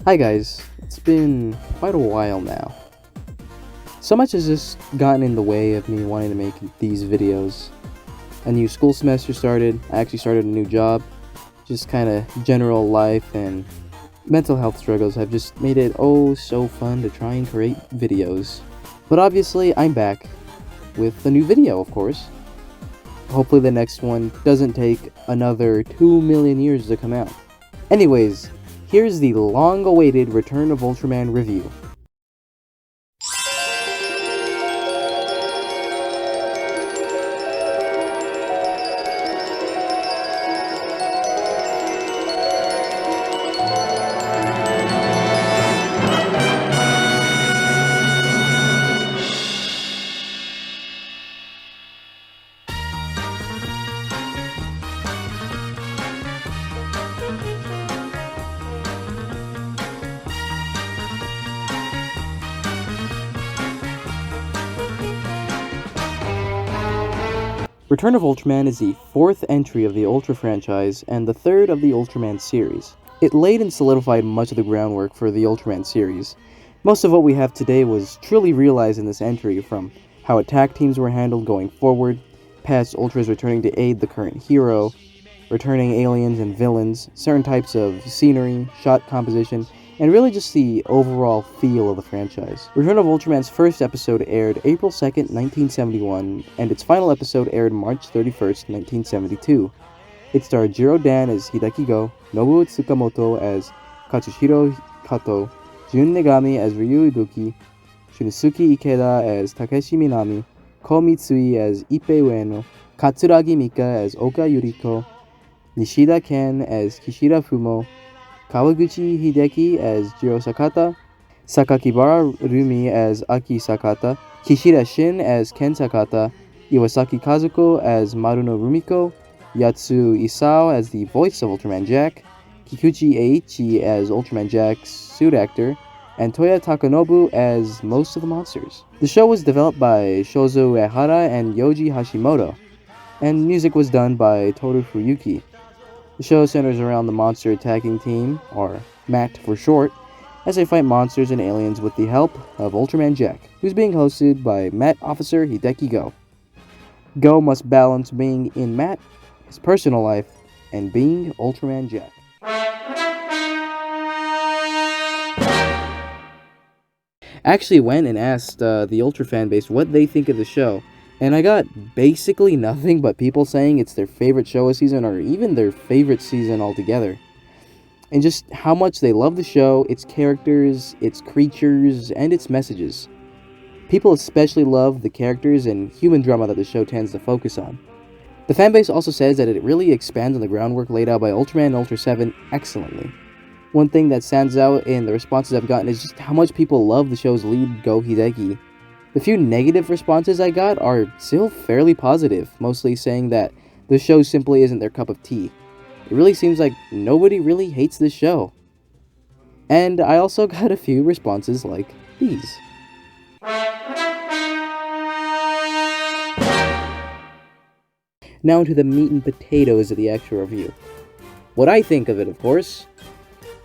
Hi guys, it's been quite a while now. So much has just gotten in the way of me wanting to make these videos. A new school semester started, I actually started a new job, just kinda general life and mental health struggles have just made it oh so fun to try and create videos. But obviously I'm back with a new video, of course. Hopefully the next one doesn't take another 2 million years to come out. Anyways, here's the long-awaited Return of Ultraman review. Return of Ultraman is the fourth entry of the Ultra franchise and the third of the Ultraman series. It laid and solidified much of the groundwork for the Ultraman series. Most of what we have today was truly realized in this entry, from how attack teams were handled going forward, past Ultras returning to aid the current hero, returning aliens and villains, certain types of scenery, shot composition, and really just the overall feel of the franchise. Return of Ultraman's first episode aired April 2nd, 1971, and its final episode aired March 31st, 1972. It starred Jiro Dan as Hideki Go, Nobuo Tsukamoto as Katsuhiro Kato, Jun Negami as Ryu Ibuki, Shunsuke Ikeda as Takeshi Minami, Ko Mitsui as Ippei Ueno, Katsuragi Mika as Oka Yuriko, Nishida Ken as Kishida Fumo, Kawaguchi Hideki as Jiro Sakata, Sakakibara Rumi as Aki Sakata, Kishida Shin as Ken Sakata, Iwasaki Kazuko as Maruno Rumiko, Yatsu Isao as the voice of Ultraman Jack, Kikuchi Eiichi as Ultraman Jack's suit actor, and Toya Takanobu as most of the monsters. The show was developed by Shozo Ehara and Yoji Hashimoto, and music was done by Toru Fuyuki. The show centers around the monster attacking team, or MAT for short, as they fight monsters and aliens with the help of Ultraman Jack, who's being hosted by MAT Officer Hideki Go. Go must balance being in MAT, his personal life, and being Ultraman Jack. I actually went and asked the Ultra fan base what they think of the show, and I got basically nothing but people saying it's their favorite show of season or even their favorite season altogether. And just how much they love the show, its characters, its creatures, and its messages. People especially love the characters and human drama that the show tends to focus on. The fanbase also says that it really expands on the groundwork laid out by Ultraman and Ultra 7 excellently. One thing that stands out in the responses I've gotten is just how much people love the show's lead, Go Hideki. The few negative responses I got are still fairly positive, mostly saying that the show simply isn't their cup of tea. It really seems like nobody really hates this show. And I also got a few responses like these. Now to the meat and potatoes of the actual review. What I think of it, of course.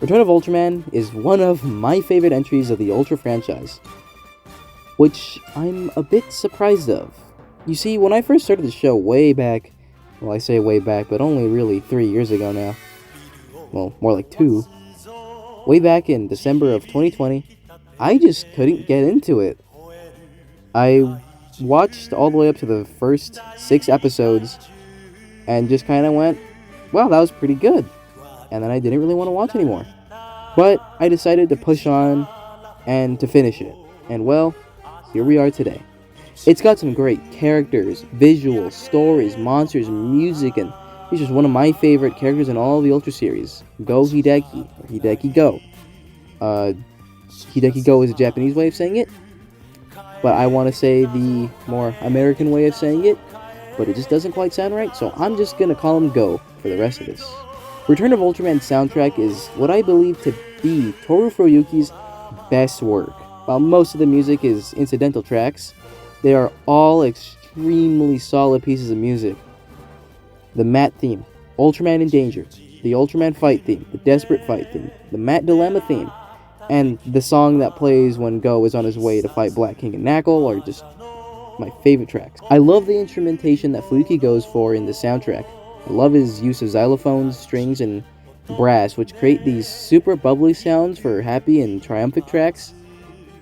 Return of Ultraman is one of my favorite entries of the Ultra franchise, which I'm a bit surprised of. You see, when I first started the show way back, well, I say way back, but only really 3 years ago now, well, more like 2, way back in December of 2020, I just couldn't get into it. I watched all the way up to the first 6 episodes, and just kind of went, wow, that was pretty good. And then I didn't really want to watch anymore. But I decided to push on and to finish it. And well, here we are today. It's got some great characters, visuals, stories, monsters, music, and he's just one of my favorite characters in all of the Ultra series. Go Hideki, or Hideki Go. Hideki Go is a Japanese way of saying it, but I want to say the more American way of saying it, but it just doesn't quite sound right, so I'm just gonna call him Go for the rest of this. Return of Ultraman's soundtrack is what I believe to be Toru Fuyuki's best work. While most of the music is incidental tracks, they are all extremely solid pieces of music. The MAT theme, Ultraman in Danger, the Ultraman fight theme, the Desperate fight theme, the MAT Dilemma theme, And the song that plays when Go is on his way to fight Black King and Knuckle are just my favorite tracks. I love the instrumentation that Fuyuki goes for in the soundtrack. I love his use of xylophones, strings, and brass, which create these super bubbly sounds for happy and triumphant tracks,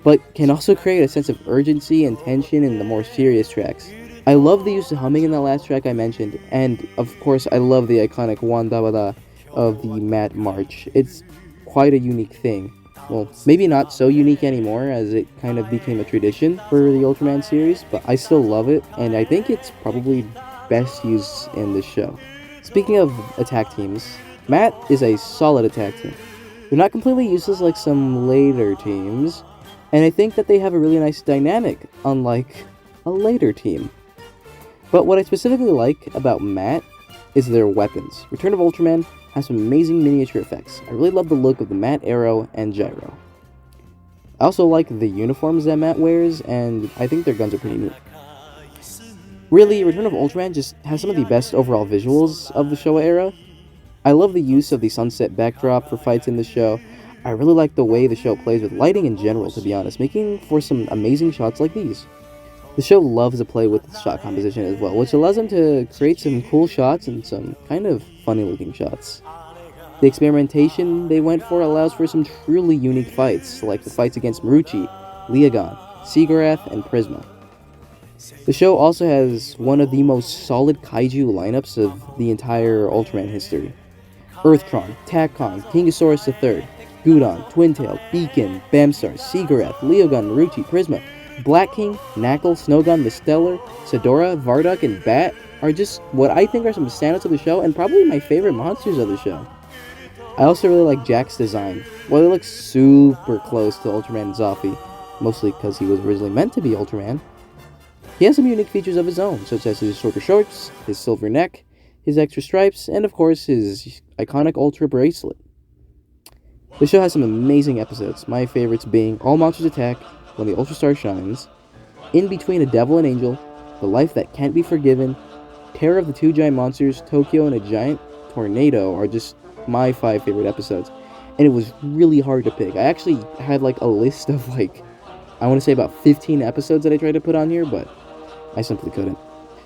but can also create a sense of urgency and tension in the more serious tracks. I love the use of humming in the last track I mentioned, and of course I love the iconic Wan Dabada of the Matt March. It's quite a unique thing. Well, maybe not so unique anymore as it kind of became a tradition for the Ultraman series, but I still love it, and I think it's probably best used in this show. Speaking of attack teams, Matt is a solid attack team. They're not completely useless like some later teams, and I think that they have a really nice dynamic, unlike a later team. But what I specifically like about Matt is their weapons. Return of Ultraman has some amazing miniature effects. I really love the look of the Matt Arrow and Gyro. I also like the uniforms that Matt wears, and I think their guns are pretty neat. Really, Return of Ultraman just has some of the best overall visuals of the Showa era. I love the use of the sunset backdrop for fights in the show. I really like the way the show plays with lighting in general, to be honest, making for some amazing shots like these. The show loves to play with shot composition as well, which allows them to create some cool shots and some kind of funny looking shots. The experimentation they went for allows for some truly unique fights, like the fights against Marucci, Leogon, Sigurath, and Prisma. The show also has one of the most solid kaiju lineups of the entire Ultraman history. Earthtron, Takkon, Kingosaurus III, Gudon, Twintail, Beacon, Bamstar, Sigurath, Leogon, Marucci, Prisma, Black King, Knuckle, Snowgun, the Stellar, Sedora, Varduk, and Bat are just what I think are some standouts of the show and probably my favorite monsters of the show. I also really like Jack's design. While he looks super close to Ultraman and Zophy, mostly because he was originally meant to be Ultraman, he has some unique features of his own, such as his shorter shorts, his silver neck, his extra stripes, and of course his iconic Ultra bracelet. The show has some amazing episodes, my favorites being All Monsters Attack, When the Ultra Star Shines, In Between a Devil and Angel, The Life That Can't Be Forgiven, Terror of the Two Giant Monsters, Tokyo, and a Giant Tornado are just my 5 favorite episodes. And it was really hard to pick. I actually had like a list of I want to say about 15 episodes that I tried to put on here, but I simply couldn't.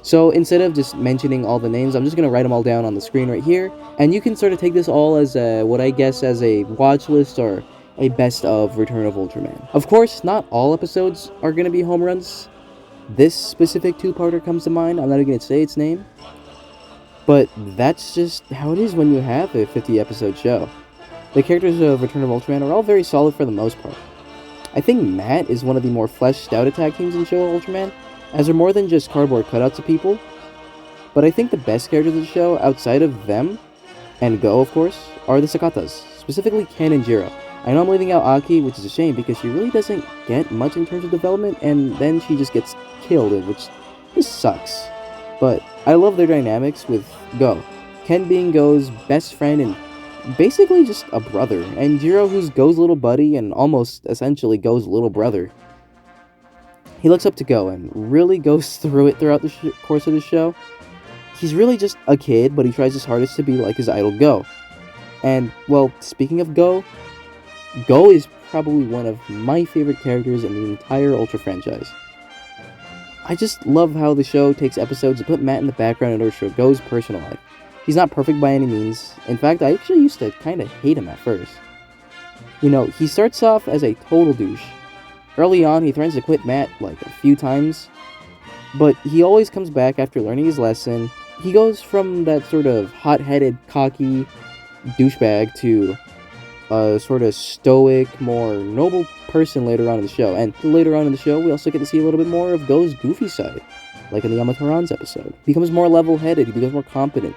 So instead of just mentioning all the names, I'm just going to write them all down on the screen right here. And you can sort of take this all as what I guess as a watch list or a best of Return of Ultraman. Of course, not all episodes are going to be home runs. This specific 2-parter comes to mind. I'm not even going to say its name. But that's just how it is when you have a 50-episode show. The characters of Return of Ultraman are all very solid for the most part. I think Matt is one of the more fleshed out attack teams in Showa Ultraman, as they're more than just cardboard cutouts of people. But I think the best characters of the show, outside of them, and Go of course, are the Sakatas, specifically Ken and Jiro. I know I'm leaving out Aki, which is a shame because she really doesn't get much in terms of development, and then she just gets killed, which just sucks. But I love their dynamics with Go. Ken being Go's best friend and basically just a brother, and Jiro who's Go's little buddy and almost essentially Go's little brother. He looks up to Go and really goes through it throughout the course of the show. He's really just a kid, but he tries his hardest to be like his idol Go. And, well, speaking of Go, Go is probably one of my favorite characters in the entire Ultra franchise. I just love how the show takes episodes to put Matt in the background in order to show Go's personal life. He's not perfect by any means. In fact, I actually used to kind of hate him at first. You know, he starts off as a total douche. Early on, he threatens to quit Matt like a few times, but he always comes back after learning his lesson. He goes from that sort of hot-headed, cocky douchebag to a sort of stoic, more noble person later on in the show. And later on in the show, we also get to see a little bit more of Go's goofy side, like in the Yamatorans episode. He becomes more level-headed, he becomes more competent,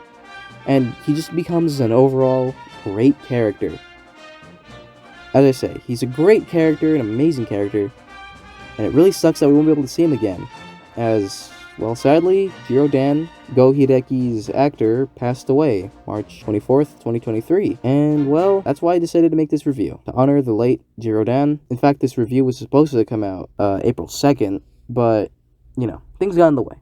and he just becomes an overall great character. As I say, he's a great character, an amazing character, and it really sucks that we won't be able to see him again, as, well, sadly, Jiro Dan, Go Hideki's actor, passed away March 24th, 2023, and, well, that's why I decided to make this review, to honor the late Jiro Dan. In fact, this review was supposed to come out April 2nd, but, you know, things got in the way.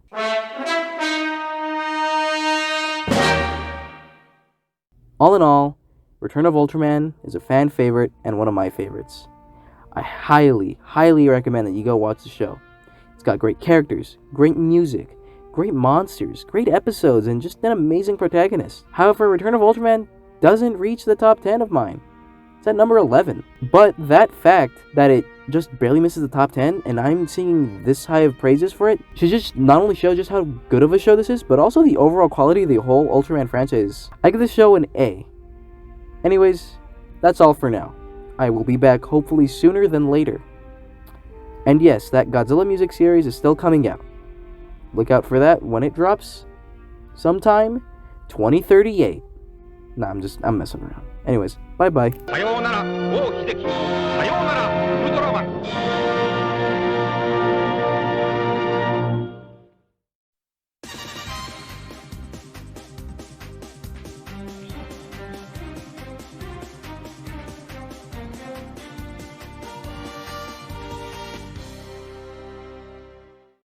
All in all, Return of Ultraman is a fan favorite and one of my favorites. I highly, highly recommend that you go watch the show. It's got great characters, great music, great monsters, great episodes, and just an amazing protagonist. However, Return of Ultraman doesn't reach the top 10 of mine. It's at number 11. But that fact that it just barely misses the top 10 and I'm seeing this high of praises for it should just not only show just how good of a show this is, but also the overall quality of the whole Ultraman franchise. I give this show an A. Anyways, that's all for now. I will be back hopefully sooner than later. And yes, that Godzilla music series is still coming out. Look out for that when it drops sometime 2038. Nah, I'm messing around. Anyways, bye-bye.